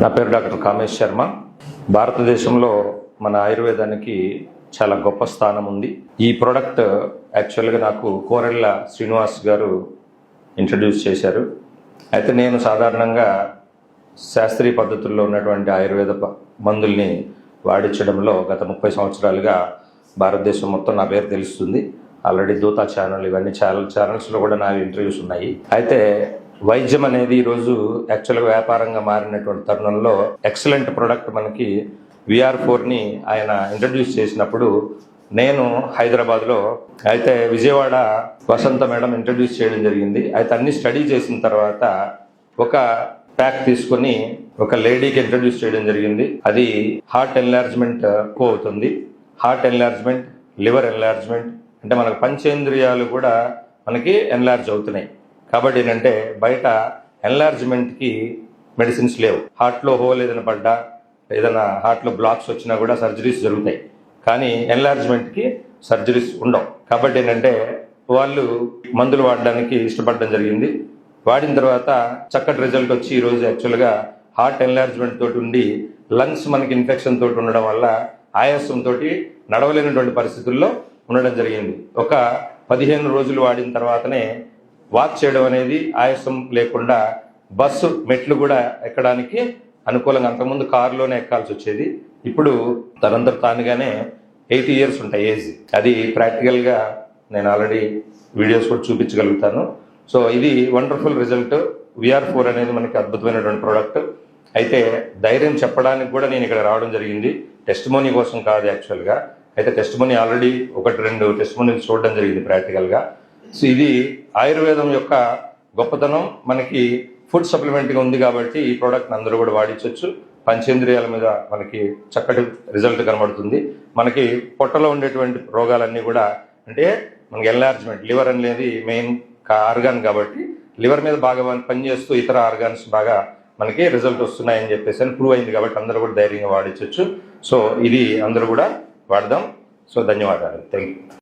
నా పేరు డాక్టర్ కామేష్ శర్మ. భారతదేశంలో మన ఆయుర్వేదానికి చాలా గొప్ప స్థానం ఉంది. ఈ ప్రోడక్ట్ యాక్చువల్గా నాకు కోరెళ్ళ శ్రీనివాస్ గారు ఇంట్రడ్యూస్ చేశారు. అయితే నేను సాధారణంగా శాస్త్రీయ పద్ధతుల్లో ఉన్నటువంటి ఆయుర్వేద మందుల్ని వాడించడంలో గత 30 సంవత్సరాలుగా భారతదేశం మొత్తం నా పేరు తెలుస్తుంది. ఆల్రెడీ దూతా ఛానల్ ఇవన్నీ ఛానల్స్లో కూడా నా ఇంటర్వ్యూస్ ఉన్నాయి. అయితే వైద్యం అనేది ఈరోజు యాక్చువల్గా వ్యాపారంగా మారినటువంటి తరుణంలో ఎక్సలెంట్ ప్రోడక్ట్ మనకి VR4ని ఆయన ఇంట్రడ్యూస్ చేసినప్పుడు నేను హైదరాబాద్లో, అయితే విజయవాడ వసంత మేడం ఇంట్రడ్యూస్ చేయడం జరిగింది. అయితే అన్ని స్టడీ చేసిన తర్వాత ఒక ప్యాక్ తీసుకొని ఒక లేడీకి ఇంట్రడ్యూస్ చేయడం జరిగింది. అది హార్ట్ ఎన్లార్జ్మెంట్ కు అవుతుంది. హార్ట్ ఎన్లార్జ్మెంట్, లివర్ ఎన్లార్జ్మెంట్, అంటే మనకు పంచేంద్రియాలు కూడా మనకి ఎన్లార్జ్ అవుతున్నాయి. కాబట్టి ఏంటంటే బయట ఎన్లార్జ్మెంట్కి మెడిసిన్స్ లేవు. హార్ట్లో హోల్ ఏదైనా పడ్డా, ఏదైనా హార్ట్లో బ్లాక్స్ వచ్చినా కూడా సర్జరీస్ జరుగుతాయి, కానీ ఎన్లార్జ్మెంట్కి సర్జరీస్ ఉండవు. కాబట్టి ఏంటంటే వాళ్ళు మందులు వాడడానికి ఇష్టపడడం జరిగింది. వాడిన తర్వాత చక్కటి రిజల్ట్ వచ్చి ఈరోజు యాక్చువల్గా హార్ట్ ఎన్లార్జ్మెంట్ తోటి ఉండి లంగ్స్ మనకి ఇన్ఫెక్షన్ తోటి ఉండడం వల్ల ఆయాసంతో నడవలేనటువంటి పరిస్థితుల్లో ఉండడం జరిగింది. ఒక 15 రోజులు వాడిన తర్వాతనే వాక్ చేయడం అనేది ఆయాసం లేకుండా బస్సు మెట్లు కూడా ఎక్కడానికి అనుకూలంగా, అంతకుముందు కారులోనే ఎక్కాల్సి వచ్చేది. ఇప్పుడు తనంతట తానుగానే 80 years ఉంటాయి ఏజ్. అది ప్రాక్టికల్గా నేను ఆల్రెడీ వీడియోస్ కూడా చూపించగలుగుతాను. సో ఇది వండర్ఫుల్ రిజల్ట్. VR4 అనేది మనకి అద్భుతమైనటువంటి ప్రోడక్ట్. అయితే ధైర్యం చెప్పడానికి కూడా నేను ఇక్కడ రావడం జరిగింది, టెస్టిమోనీ కోసం కాదు యాక్చువల్గా. అయితే టెస్టిమోనీ ఆల్రెడీ 1-2 టెస్టిమోనీలు చూడడం జరిగింది ప్రాక్టికల్గా. సో ఇది ఆయుర్వేదం యొక్క గొప్పతనం. మనకి ఫుడ్ సప్లిమెంట్గా ఉంది కాబట్టి ఈ ప్రోడక్ట్ని అందరూ కూడా వాడించవచ్చు. పంచేంద్రియాల మీద మనకి చక్కటి రిజల్ట్ కనబడుతుంది. మనకి పొట్టలో ఉండేటువంటి రోగాలన్నీ కూడా, అంటే మనకి ఎన్లార్జ్మెంట్, లివర్ అనేది మెయిన్ ఆర్గాన్ కాబట్టి లివర్ మీద బాగా పనిచేస్తూ ఇతర ఆర్గాన్స్ బాగా మనకి రిజల్ట్ వస్తున్నాయని చెప్పేసి అని ప్రూవ్ అయింది. కాబట్టి అందరూ కూడా ధైర్యంగా వాడించవచ్చు. సో ఇది అందరూ కూడా వాడదాం. సో ధన్యవాదాలు. Thank you.